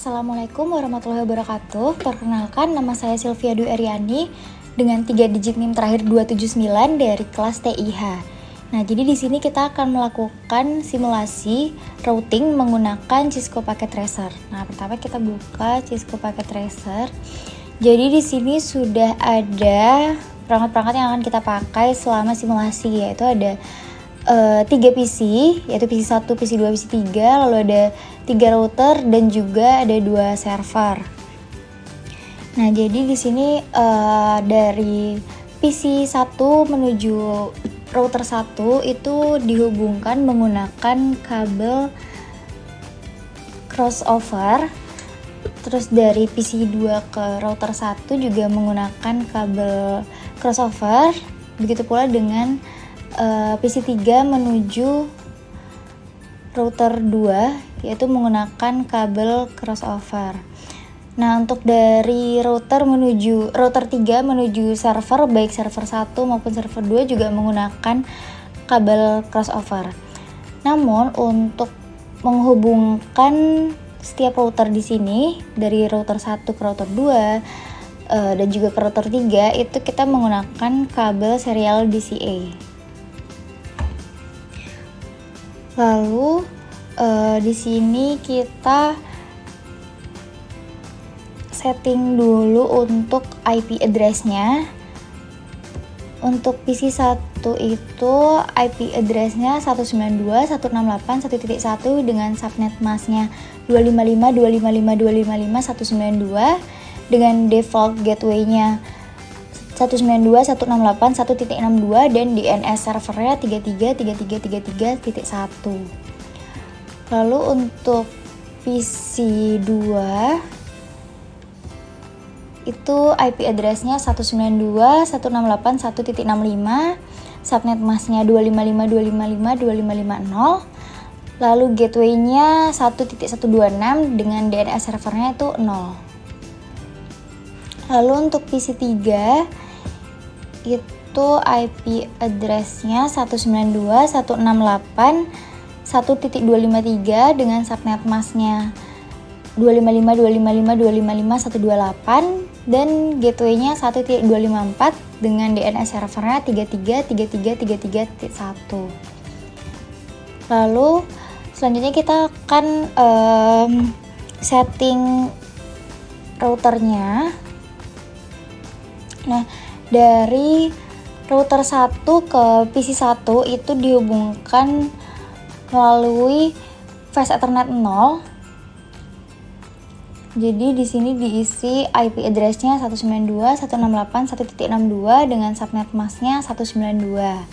Assalamualaikum warahmatullahi wabarakatuh. Perkenalkan, nama saya Sylvia Dwi Aryani dengan 3 digit NIM terakhir 279 dari kelas TIH. Nah, jadi di sini kita akan melakukan simulasi routing menggunakan Cisco Packet Tracer. Nah, pertama kita buka Cisco Packet Tracer. Jadi di sini sudah ada perangkat-perangkat yang akan kita pakai selama simulasi, yaitu ada 3 PC, yaitu PC 1, PC 2, PC 3, lalu ada 3 router dan juga ada 2 server. Nah, jadi di sini dari PC 1 menuju router 1 itu dihubungkan menggunakan kabel crossover. Terus dari PC 2 ke router 1 juga menggunakan kabel crossover. Begitu pula dengan PC 3 menuju router 2 yaitu menggunakan kabel crossover. Nah, untuk dari router 3 menuju server, baik server 1 maupun server 2 juga menggunakan kabel crossover. Namun untuk menghubungkan setiap router di sini dari router 1 ke router 2 dan juga ke router 3 itu kita menggunakan kabel serial DCA. Lalu di sini kita setting dulu untuk IP address-nya. Untuk PC 1 itu IP address-nya 192.168.1.1 dengan subnet mask-nya 255.255.255.192 dengan default gateway-nya 192.168.1.62 dan DNS servernya 33.33.33.1. Lalu untuk PC 2 itu IP address-nya 192.168.1.65, subnet mask-nya 255.255.255.0, lalu gateway-nya 1.126 dengan DNS servernya itu 0. Lalu untuk PC 3 itu IP address-nya 192.168.1.253 dengan subnet mask-nya 255.255.255.128 dan gateway-nya 1.254 dengan DNS servernya 33.33.33.1. Lalu selanjutnya kita akan setting routernya. Nah, dari router 1 ke PC 1 itu dihubungkan melalui Fast Ethernet 0. Jadi di sini diisi IP address-nya 192.168.1.62 dengan subnet mask-nya 192.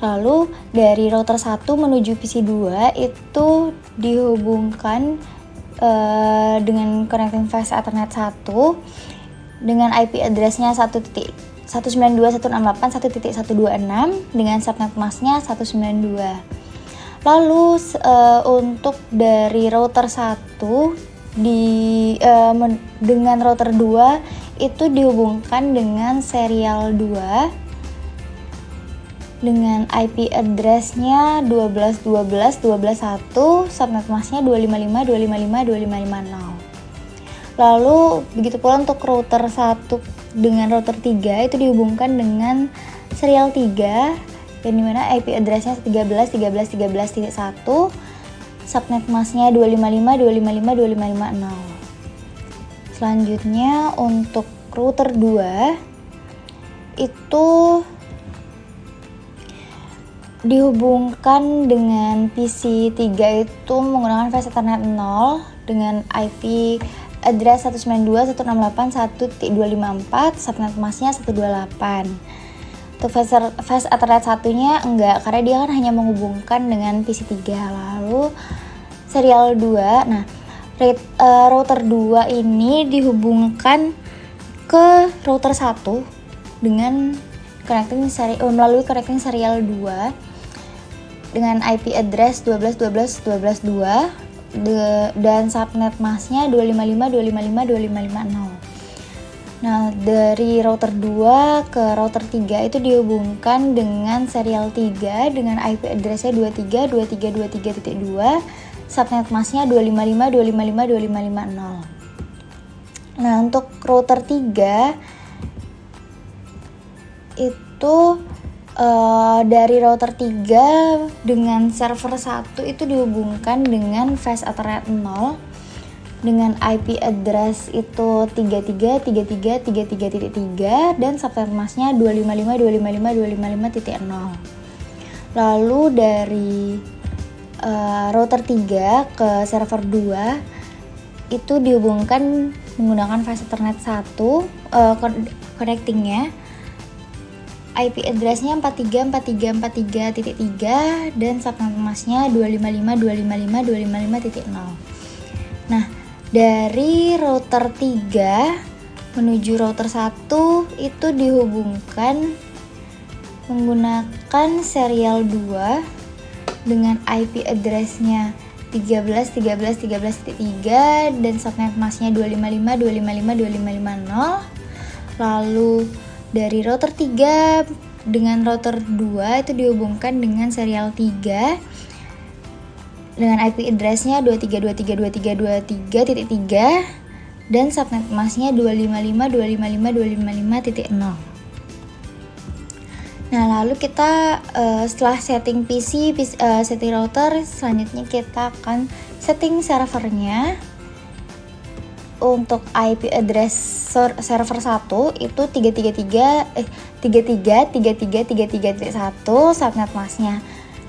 Lalu dari router 1 menuju PC 2 itu dihubungkan dengan connecting Fast Ethernet 1 dengan IP address-nya 192.168.1.126 dengan subnet mask-nya 192. Lalu untuk dari router 1 dengan router 2 itu dihubungkan dengan serial 2 dengan IP address-nya 12.12.12.1, subnet mask-nya 255.255.255.0. Lalu begitu pula untuk router 1 dengan router 3 itu dihubungkan dengan serial 3 yang dimana IP address-nya 13.13.13.1, subnet mask-nya 255.255.255.0. Selanjutnya untuk router 2 itu dihubungkan dengan PC 3 itu menggunakan Fast Ethernet 0 dengan IP address 192.168.1.254, subnet mask-nya 128. Untuk Fast Ethernet satunya enggak, karena dia kan hanya menghubungkan dengan PC 3. Lalu serial 2, nah router 2 ini dihubungkan ke router 1 dengan melalui connecting serial 2 dengan IP address 12.12.12.12.2 dan subnet mask-nya 255.255.255.0. Nah, dari router 2 ke router 3 itu dihubungkan dengan serial 3 dengan IP address-nya 23.23.23.2, subnet masknya 255.255.255.0. Nah, untuk router 3 itu dari router 3 dengan server 1 itu dihubungkan dengan Fast Ethernet 0 dengan IP address itu 33.33.33.3 dan subnet masknya 255.255.255.0. Lalu dari router 3 ke server 2 itu dihubungkan menggunakan Fast Ethernet 1 connectingnya IP address-nya 43.43.43.3 dan subnet masknya 255.255.255.0. Nah, dari router 3 menuju router 1 itu dihubungkan menggunakan serial 2 dengan IP address-nya 13.13.13.3 dan subnet masknya 255.255.255.0. Lalu dari router 3 dengan router 2 itu dihubungkan dengan serial 3 dengan IP address-nya 23.23.23.23.3 dan subnet masknya 255.255.255.0. Nah, lalu kita setelah setting PC, setting router, selanjutnya kita akan setting servernya. Untuk IP address server 1 itu 33.33.33.1, subnet masknya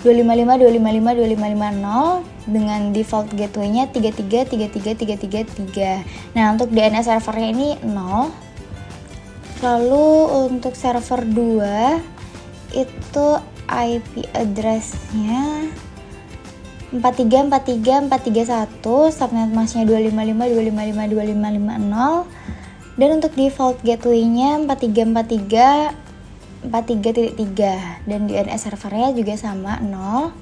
255.255.255.0 dengan default gateway-nya 33.33.33.3. Nah, untuk DNS servernya ini 0. Lalu untuk server 2 itu IP address-nya 43.43.43.1, subnet masknya 255.255.255.0 dan untuk default gateway-nya 43.43.43.3 dan DNS servernya juga sama 0.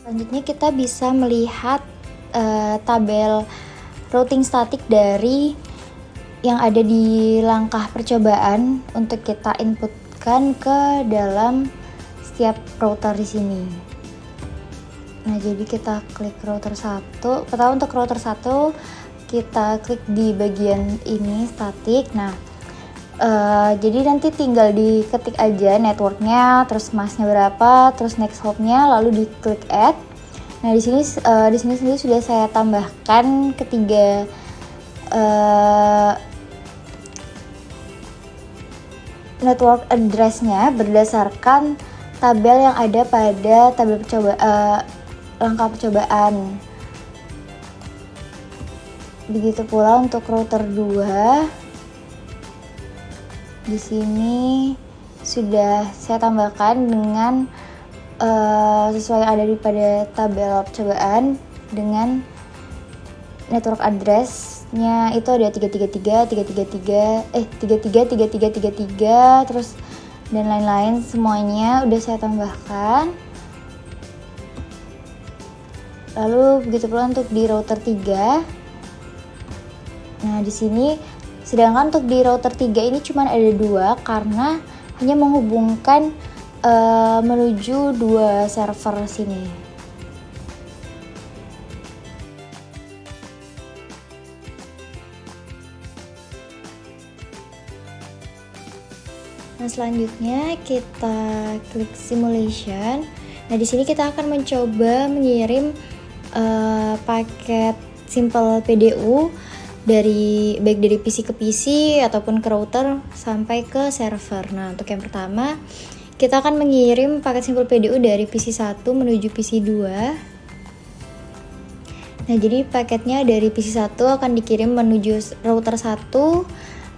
Selanjutnya kita bisa melihat tabel routing statik dari yang ada di langkah percobaan untuk kita inputkan ke dalam setiap router di sini. Nah, jadi kita klik router 1. Pertama untuk router 1 kita klik di bagian ini statik. Nah, jadi nanti tinggal diketik aja networknya, terus masknya berapa, terus next hopnya, lalu diklik add. Nah, di sini sendiri sudah saya tambahkan ketiga network address-nya berdasarkan tabel yang ada pada tabel langkah percobaan. Begitu pula untuk router 2. Di sini sudah saya tambahkan dengan sesuai yang ada pada tabel percobaan dengan network address-nya itu ada 333, terus dan lain-lain, semuanya udah saya tambahkan. Lalu begitu pula untuk di router 3. Nah, di sini sedangkan untuk di router 3 ini cuma ada 2 karena hanya menghubungkan menuju 2 server sini. Nah, selanjutnya kita klik simulation. Nah, di sini kita akan mencoba mengirim paket simple PDU baik dari PC ke PC ataupun ke router sampai ke server. Nah, untuk yang pertama kita akan mengirim paket simple PDU dari PC 1 menuju PC 2. Nah, jadi paketnya dari PC 1 akan dikirim menuju router 1,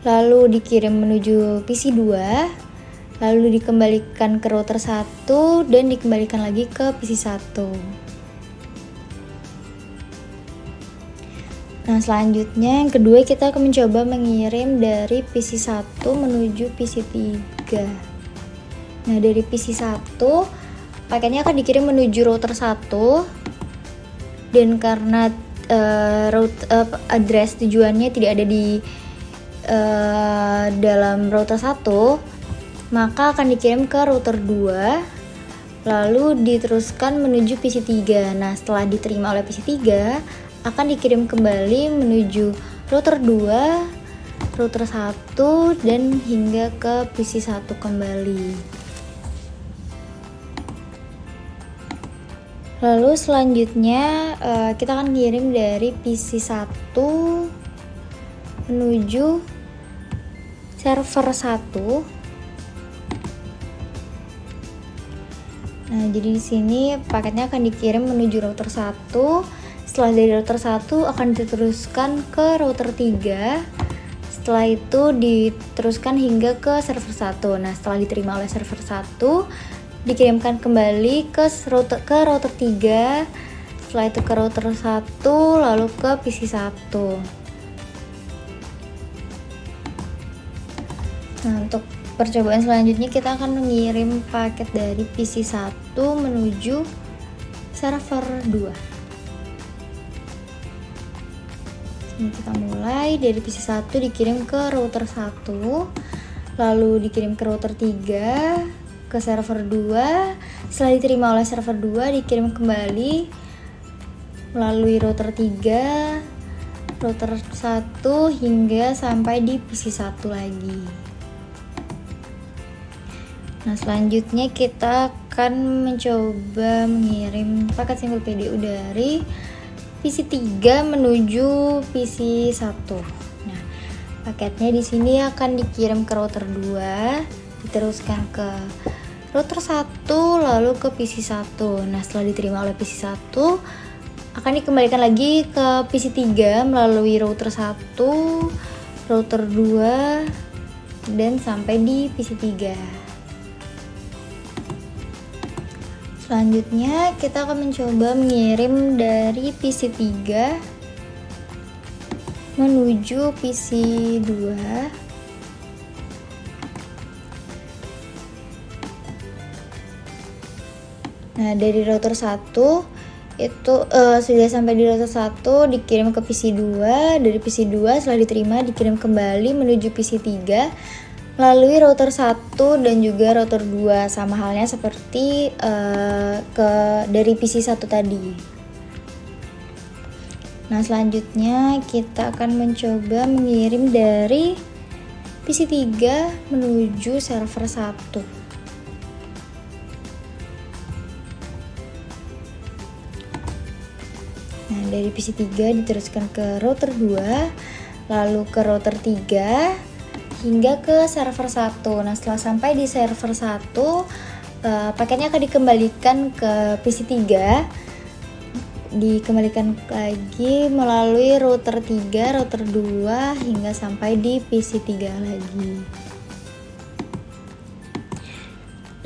lalu dikirim menuju PC 2, lalu dikembalikan ke router 1 dan dikembalikan lagi ke PC 1. Nah, selanjutnya yang kedua kita akan mencoba mengirim dari PC 1 menuju PC 3. Nah, dari PC 1 paketnya akan dikirim menuju router 1 dan karena address tujuannya tidak ada di dalam router 1, maka akan dikirim ke router 2. lalu diteruskan menuju PC 3. Nah, setelah diterima oleh PC 3, akan dikirim kembali menuju router 2, router 1, dan hingga ke PC 1 kembali. Lalu selanjutnya kita akan kirim dari PC 1 menuju server 1. Nah, jadi di sini paketnya akan dikirim menuju router 1. Setelah dari router 1 akan diteruskan ke router 3. Setelah itu diteruskan hingga ke server 1. Nah, setelah diterima oleh server 1, dikirimkan kembali ke router 3. Setelah itu ke router 1, lalu ke PC 1. Nah, untuk percobaan selanjutnya kita akan mengirim paket dari PC 1 menuju server 2. Ini kita mulai dari PC 1 dikirim ke router 1, lalu dikirim ke router 3, ke server 2. Setelah diterima oleh server 2, dikirim kembali melalui router 3, router 1 hingga sampai di PC 1 lagi. Nah, selanjutnya kita akan mencoba mengirim paket single PDU dari PC 3 menuju PC 1. Nah, paketnya di sini akan dikirim ke router 2, diteruskan ke router 1, lalu ke PC 1. Nah, setelah diterima oleh PC 1, akan dikembalikan lagi ke PC 3 melalui router 1, router 2, dan sampai di PC 3. Selanjutnya kita akan mencoba mengirim dari PC 3 menuju PC 2. Nah, dari router 1 itu sudah sampai di router 1, dikirim ke PC 2. Dari PC 2 setelah diterima dikirim kembali menuju PC 3 melalui router 1 dan juga router 2, sama halnya seperti dari PC 1 tadi. Nah, selanjutnya kita akan mencoba mengirim dari PC 3 menuju server 1. Nah, dari PC 3 diteruskan ke router 2, lalu ke router 3 hingga ke server 1. Nah, setelah sampai di server 1, paketnya akan dikembalikan ke PC 3, dikembalikan lagi melalui router 3, router 2 hingga sampai di PC 3 lagi.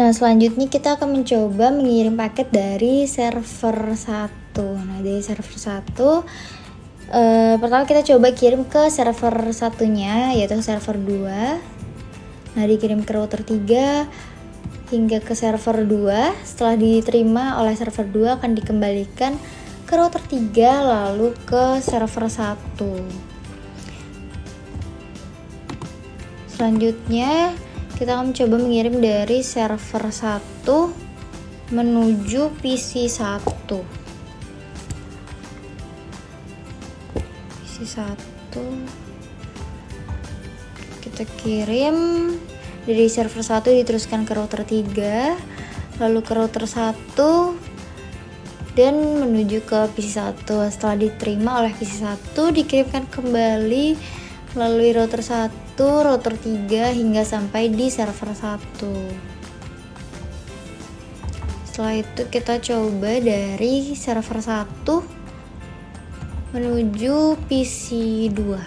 Nah, selanjutnya kita akan mencoba mengirim paket dari server 1. Nah, dari server 1 pertama kita coba kirim ke server satunya, yaitu server 2. Nah, dikirim ke router 3 hingga ke server 2. Setelah diterima oleh server 2 akan dikembalikan ke router 3 lalu ke server 1. Selanjutnya kita akan mencoba mengirim dari server 1 menuju PC 1. PC 1 kita kirim dari server 1, diteruskan ke router 3, lalu ke router 1 dan menuju ke PC 1. Setelah diterima oleh PC 1, dikirimkan kembali melalui router 1, router 3 hingga sampai di server 1. Setelah itu kita coba dari server 1 menuju PC 2.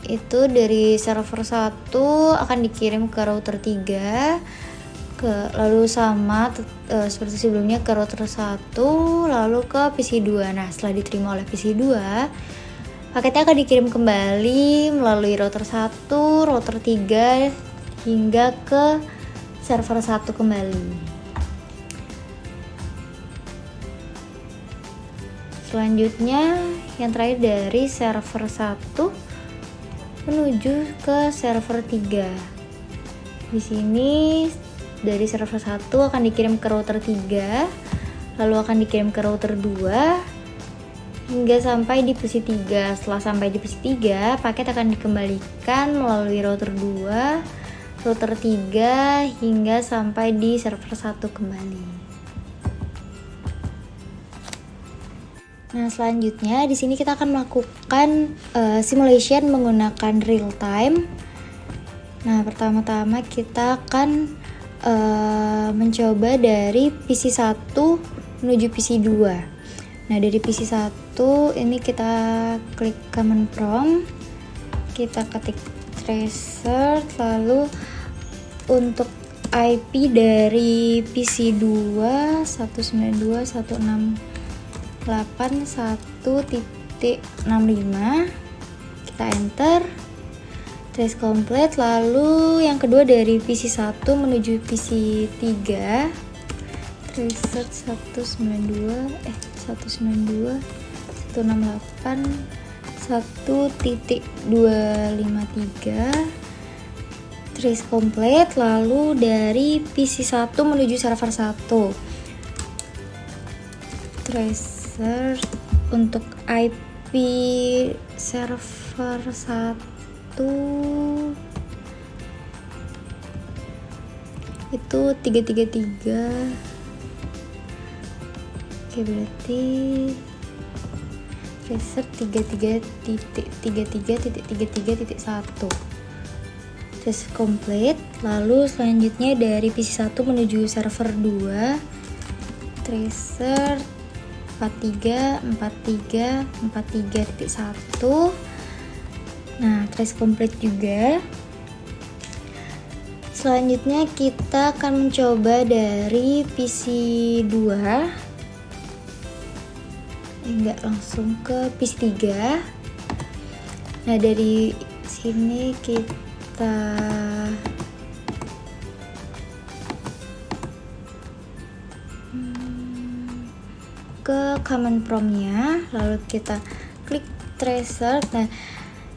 Itu dari server 1 akan dikirim ke router 3, lalu sama seperti sebelumnya ke router 1, lalu ke PC 2. Nah, setelah diterima oleh PC 2, paketnya akan dikirim kembali melalui router 1, router 3 hingga ke server 1 kembali. Selanjutnya yang terakhir dari server 1 menuju ke server 3. Di sini dari server 1 akan dikirim ke router 3, lalu akan dikirim ke router 2 hingga sampai di posisi 3. Setelah sampai di posisi 3, paket akan dikembalikan melalui router 2, router 3 hingga sampai di server 1 kembali. Nah, selanjutnya di sini kita akan melakukan simulation menggunakan real time. Nah, pertama-tama kita akan mencoba dari PC 1 menuju PC 2. Nah, dari PC 1 ini kita klik command prompt, kita ketik tracer, lalu untuk IP dari PC 2 192.168.1.65, kita enter, trace complete. Lalu yang kedua dari PC 1 menuju PC 3, tracer 192.168.1.253, trace complete. Lalu dari PC 1 menuju server 1, tracer untuk IP server 1 itu 333. Oke, berarti tracer 33.33.33.1, trace complete. Lalu selanjutnya dari PC 1 menuju server 2, tracer 43.43.43.1. Nah, trace complete juga. Selanjutnya kita akan mencoba dari PC 2. Enggak, langsung ke PC 3. Nah, dari sini kita ke command prompt-nya, lalu kita klik tracer. Nah,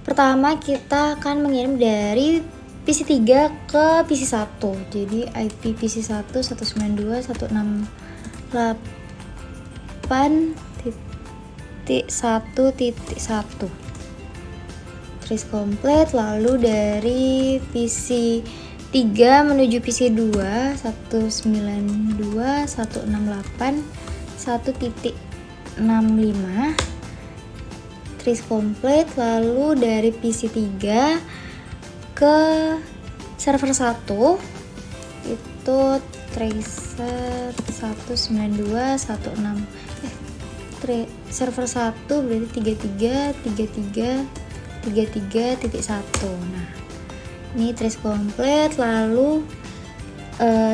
pertama kita akan mengirim dari PC 3 ke PC 1. Jadi IP PC 1 192.168.1.1. Trace complete. Lalu dari PC 3 menuju PC 2 192.168.1.65, trace complete. Lalu dari PC 3 ke server 1 itu tracer 192.168.1.65, server 1 berarti 33.33.33.1. Nah, ini trace complete. Lalu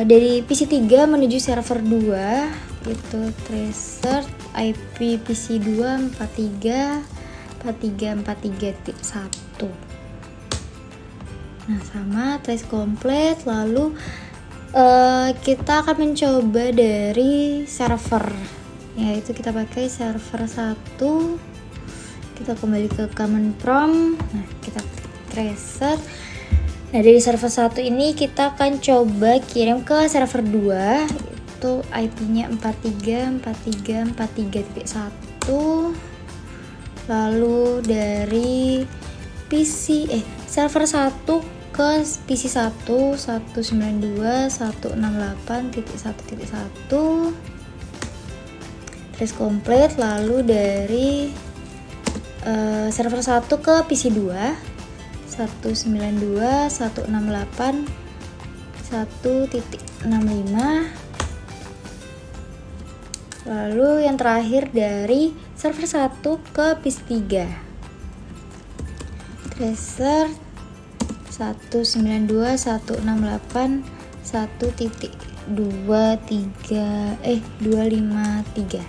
dari PC 3 menuju server 2 itu tracer IP PC 2 43.43.43.1. Nah, sama, trace complete. Lalu kita akan mencoba dari server, yaitu kita pakai server 1. Kita kembali ke command prompt. Nah, kita tracer. Nah, dari server 1 ini kita akan coba kirim ke server 2, itu IP-nya 43.43.43.1. Lalu dari server 1 ke PC 1 192.168.1.1, trace complete. Lalu dari server 1 ke PC 2 192.168.1.65. Lalu yang terakhir dari server 1 ke PC 3, tracer 192.168.1.253.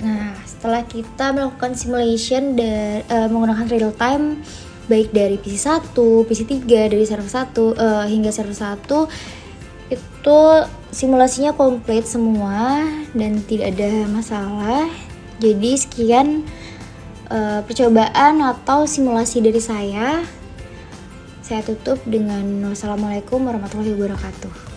Nah, setelah kita melakukan simulation menggunakan real time baik dari PC 1, PC 3, dari server 1 hingga server 1, itu simulasinya komplit semua dan tidak ada masalah. Jadi sekian percobaan atau simulasi dari saya. Saya tutup dengan wassalamualaikum warahmatullahi wabarakatuh.